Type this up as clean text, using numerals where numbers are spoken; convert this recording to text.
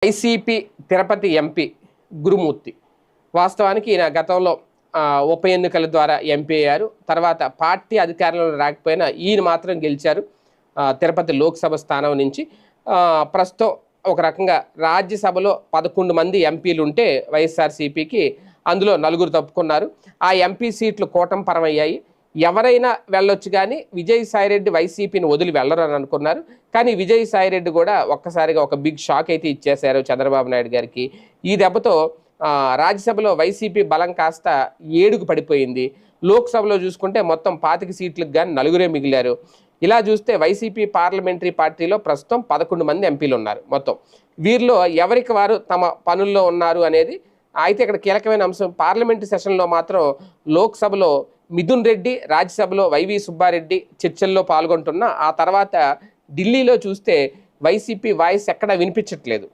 YCP Tirupati MP గురుమూర్తి వాస్తవానికి ఈయన గతంలో ఉప ఎన్నికల ద్వారా ఎంపీ అయ్యారు. తర్వాత పార్టీ అధికారంలో రాకపోయినా ఈయన మాత్రం గెలిచారు తిరుపతి లోక్సభ స్థానం నుంచి. ప్రస్తుతం ఒక రకంగా రాజ్యసభలో 11 మంది ఎంపీలు ఉంటే వైఎస్ఆర్సీపీకి అందులో 4 తప్పుకున్నారు. ఆ ఎంపీ సీట్లు కూటమి పరమయ్యాయి. ఎవరైనా వెళ్ళొచ్చు కానీ విజయసాయిరెడ్డి వైసీపీని వదిలి వెళ్ళరు అని అనుకున్నారు. కానీ విజయసాయిరెడ్డి కూడా ఒక్కసారిగా ఒక బిగ్ షాక్ అయితే ఇచ్చేశారు చంద్రబాబు నాయుడు గారికి. ఈ దెబ్బతో రాజ్యసభలో వైసీపీ బలం కాస్త 7కు పడిపోయింది. లోక్సభలో చూసుకుంటే మొత్తం 25 సీట్లకు కానీ 4 మిగిలారు. ఇలా చూస్తే వైసీపీ పార్లమెంటరీ పార్టీలో ప్రస్తుతం 11 మంది ఎంపీలు ఉన్నారు మొత్తం. వీరిలో ఎవరికి వారు తమ పనుల్లో ఉన్నారు అనేది అయితే ఇక్కడ కీలకమైన అంశం. పార్లమెంటు సెషన్లో మాత్రం లోక్సభలో మిథున్ రెడ్డి, రాజ్యసభలో వైవి సుబ్బారెడ్డి చర్చల్లో పాల్గొంటున్నా ఆ తర్వాత ఢిల్లీలో చూస్తే వైసీపీ వాయిస్ ఎక్కడా వినిపించట్లేదు.